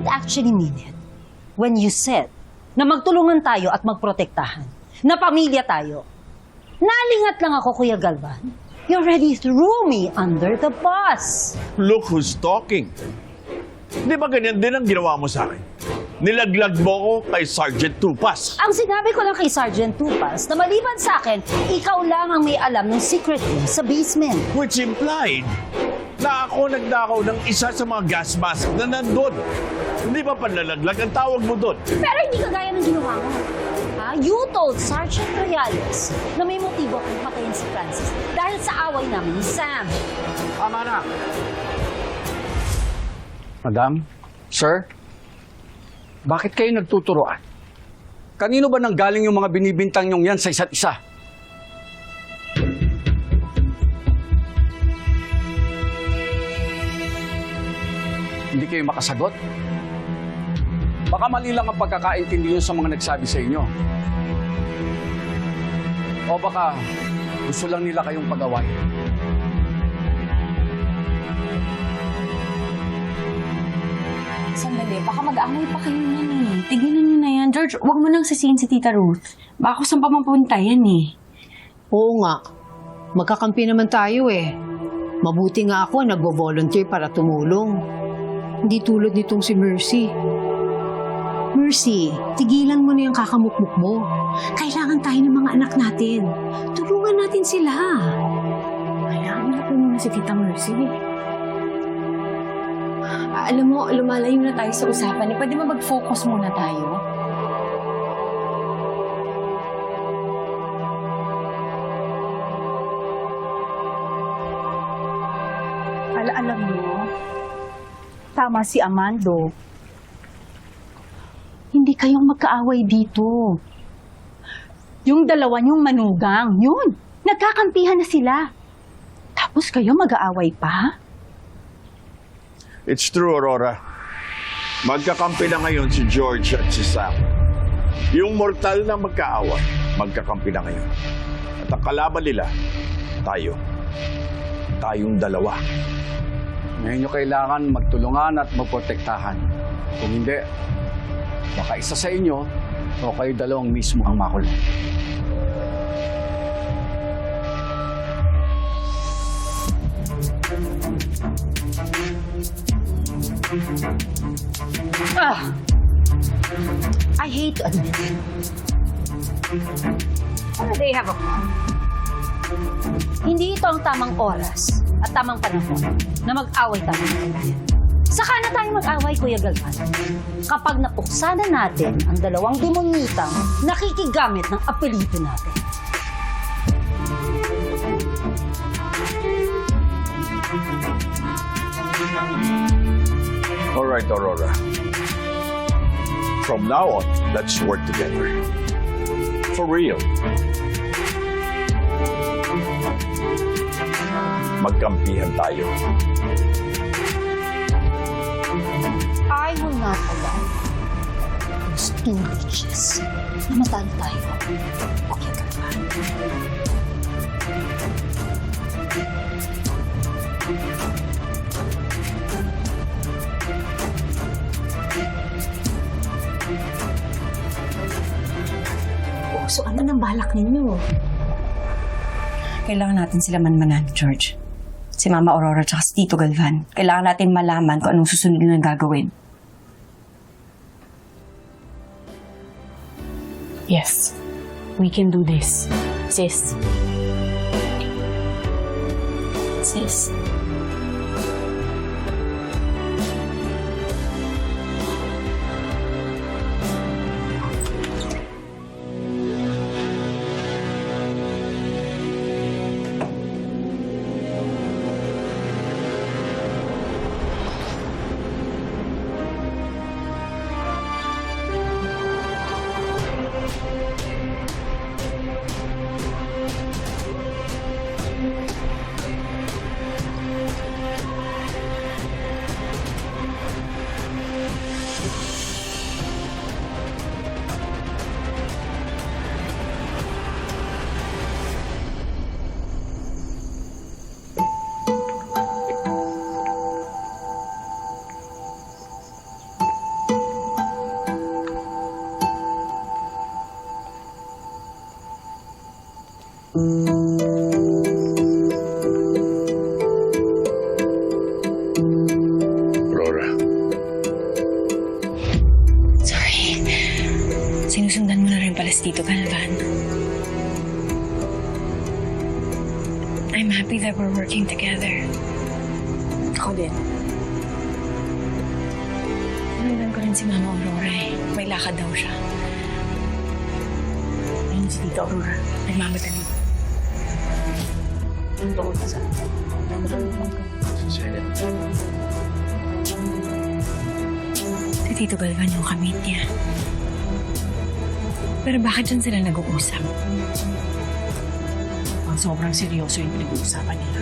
didn't actually mean it when you said na magtulungan tayo at magprotektahan, na pamilya tayo. Nalingat lang ako, Kuya Galvan. You already threw me under the bus. Look who's talking. Di ba ganyan din ang ginawa mo sa akin? Nilaglag mo ko kay Sergeant Tupas. Ang sinabi ko lang kay Sergeant Tupas na maliban sa akin, ikaw lang ang may alam ng secret room sa basement. Which implied na ako nagdakaw ng isa sa mga gas mask na nandun. Hindi ba panlalaglag ang tawag mo doon? Pero hindi kagaya ng ginawa mo. Ha? You told Sergeant Reales na may motibo kung patayin si Francis dahil sa away namin ni Sam. Tama na. Madam, sir, bakit kayo nagtuturoan? Kanino ba nanggaling yung mga binibintang nyong yan sa isa't isa? Hindi kayo makasagot? Baka mali lang ang pagkakaintindi nyo sa mga nagsabi sa inyo. O baka gusto lang nila kayong pag-away. Sandali, baka mag-away pa kayo niyan eh. Tigilan niyo na yan. George, huwag mo nang sisihin si Tita Ruth. Baka kung saan pa mapunta yan eh. Oo nga. Magkakampi naman tayo eh. Mabuti nga ako nagvo-volunteer para tumulong. Hindi tulad nitong si Mercy. Mercy, tigilan mo na yung kakamukmuk mo. Kailangan tayo ng mga anak natin. Tulungan natin sila. Hayaan niyo po muna si Tita Mercy. Alam mo, lumalayo na tayo sa usapan. Pwede ba mag-focus muna tayo? Alam mo, tama si Amando. Hindi kayong magkaaway dito. Yung dalawa niyong manugang, yun. Nagkakampihan na sila. Tapos kayo mag-aaway pa? It's true, Aurora. Magkakampi na ngayon si George at si Sam. Yung mortal na magkaaway, magkakampi na ngayon. At ang kalaban nila, tayo. Tayong dalawa. Ngayon nyo kailangan magtulungan at magprotektahan. Kung hindi, baka isa sa inyo o kayo dalawang mismo ang makulong. I hate to admit it. Pero they have a point. Hindi ito ang tamang oras at tamang panahon na mag-away tayo. Saka na tayo mag-away, Kuya Galvan. Kapag napuksa na natin ang dalawang demonitang nakikigamit ng apelyido natin. All right, Aurora. From now on, let's work together. For real. Magkampihan tayo. I will not allow those two witches na matalo tayo. Kuya Galvan. So ano nang balak ninyo? Kailangan natin sila manmanan, George. Si Mama Aurora at si Tito Galvan. Kailangan natin malaman kung anong susunod nilang gagawin. Yes, we can do this. Sis. Sis. Tito Galvan. I'm happy that we're working together. Ako din. Narinan ko rin si Mama Aurora eh. May lakad daw siya. Ayun si Tito Aurora. Nagmamadali. Si Tito Galvan yung kamit niya. Pero bakit dyan sila nag-uusap? Sobrang seryoso yung pinag-uusapan nila.